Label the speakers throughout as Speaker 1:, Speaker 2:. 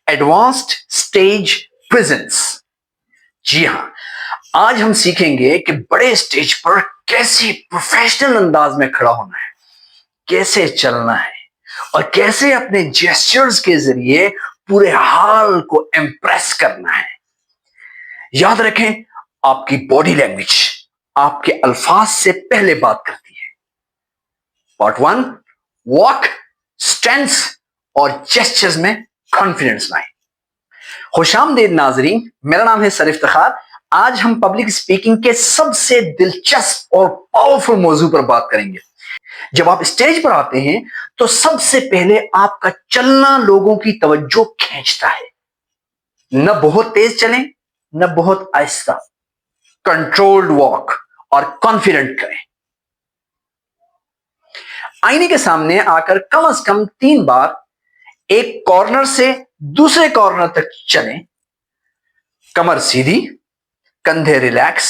Speaker 1: Advanced stage presence. जी हाँ, आज हम सीखेंगे कि बड़े स्टेज पर कैसे प्रोफेशनल अंदाज में खड़ा होना है, कैसे चलना है और कैसे अपने जेस्चर्स के जरिए पूरे हाल को इंप्रेस करना है। याद रखें, आपकी बॉडी लैंग्वेज आपके अल्फाज से पहले बात करती है। पार्ट 1, वॉक, स्टैंस और जेस्चर्स में कॉन्फिडेंस लाएं। खुशामदीद नाजरीन, मेरा नाम है सर इफ्तिखार। आज हम पब्लिक स्पीकिंग के सबसे दिलचस्प और पावरफुल मौजू पर बात करेंगे। जब आप स्टेज पर आते हैं तो सबसे पहले आपका चलना लोगों की तवज्जो खींचता है। न बहुत तेज चलें, न बहुत आहिस्ता। कंट्रोल्ड वॉक और कॉन्फिडेंट करें। आईने के सामने आकर कम से कम 3 बार एक कॉर्नर से दूसरे कॉर्नर तक चलें। कमर सीधी, कंधे रिलैक्स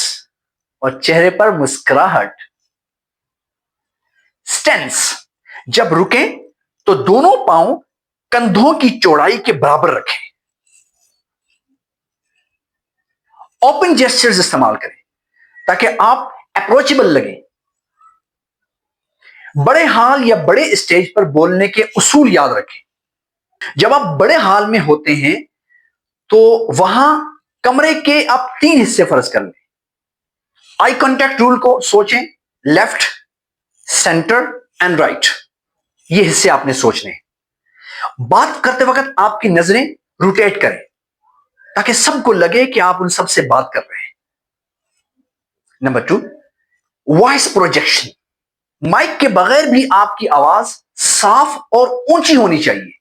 Speaker 1: और चेहरे पर मुस्कुराहट। स्टेंस, जब रुकें तो दोनों पांव कंधों की चौड़ाई के बराबर रखें। ओपन जेस्चर्स इस्तेमाल करें ताकि आप अप्रोचेबल लगें। बड़े हाल या बड़े स्टेज पर बोलने के उसूल याद रखें। जब आप बड़े हाल में होते हैं तो वहां कमरे के आप 3 हिस्से फर्ज कर लें। आई कांटेक्ट रूल को सोचें, लेफ्ट, सेंटर एंड राइट, ये हिस्से आपने सोचने हैं। बात करते वक्त आपकी नजरें रोटेट करें ताकि सबको लगे कि आप उन सबसे बात कर रहे हैं। Number 2, voice projection. माइक के बगैर भी आपकी आवाज साफ और ऊंची होनी चाहिए।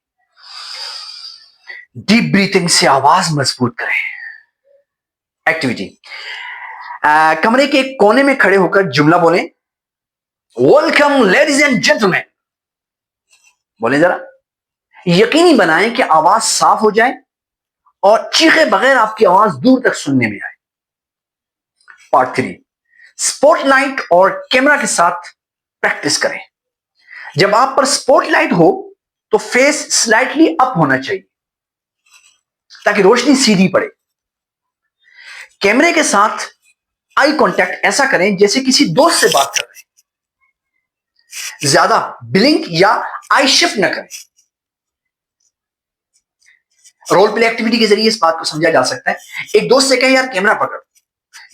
Speaker 1: डीप ब्रीथिंग से आवाज मजबूत करें। एक्टिविटी, कमरे के एक कोने में खड़े होकर जुमला बोलें। Welcome ladies and gentleman. बोले जरा। यकीनी बनाएं कि आवाज साफ हो जाए और चीखे बगैर आपकी आवाज दूर तक सुनने में आए। पार्ट 3, स्पॉटलाइट और कैमरा के साथ प्रैक्टिस करें। जब आप पर स्पॉटलाइट हो तो फेस स्लाइटली अप होना चाहिए ताकि रोशनी सीधी पड़े। कैमरे के साथ आई कांटेक्ट ऐसा करें जैसे किसी दोस्त से बात कर रहे हैं। ज्यादा ब्लिंक या आई शिफ्ट न करें। रोल प्ले एक्टिविटी के जरिए इस बात को समझा जा सकता है। एक दोस्त से कहें, यार कैमरा पकड़,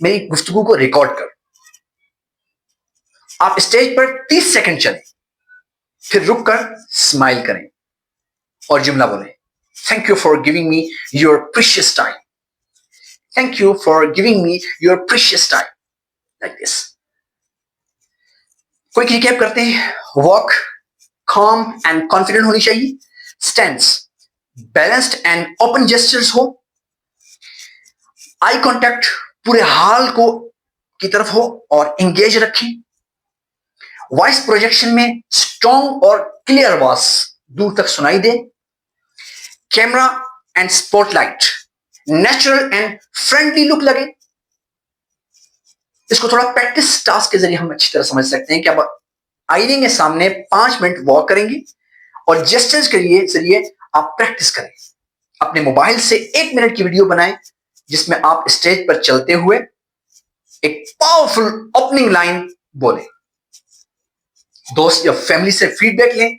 Speaker 1: मेरी गुफ्तगू को रिकॉर्ड कर। आप स्टेज पर 30 सेकंड चलें, फिर रुक कर स्माइल करें और जुमला बोलें। Thank you for giving me your precious time. Thank you for giving me your precious time, like this. कोई रिकैप करते हैं। वॉक calm एंड कॉन्फिडेंट होनी चाहिए। Stance, balanced and open gestures हो। आई कांटेक्ट पूरे हाल को की तरफ हो और एंगेज रखें। वॉइस प्रोजेक्शन में स्ट्रॉन्ग और क्लियर आवाज दूर तक सुनाई दे। Camera and spotlight natural and friendly look लगे। इसको थोड़ा प्रैक्टिस टास्क के जरिए हम अच्छी तरह समझ सकते हैं कि अब आईने के सामने 5 मिनट वॉक करेंगे और जेस्चर्स के जरिए आप प्रैक्टिस करें। अपने मोबाइल से 1 मिनट की वीडियो बनाएं जिसमें आप स्टेज पर चलते हुए एक पावरफुल ओपनिंग लाइन बोलें। दोस्त या फैमिली से फीडबैक लें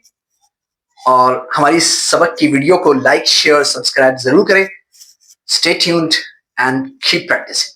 Speaker 1: और हमारी सबक की वीडियो को लाइक, शेयर, सब्सक्राइब जरूर करें। Stay tuned and keep practising.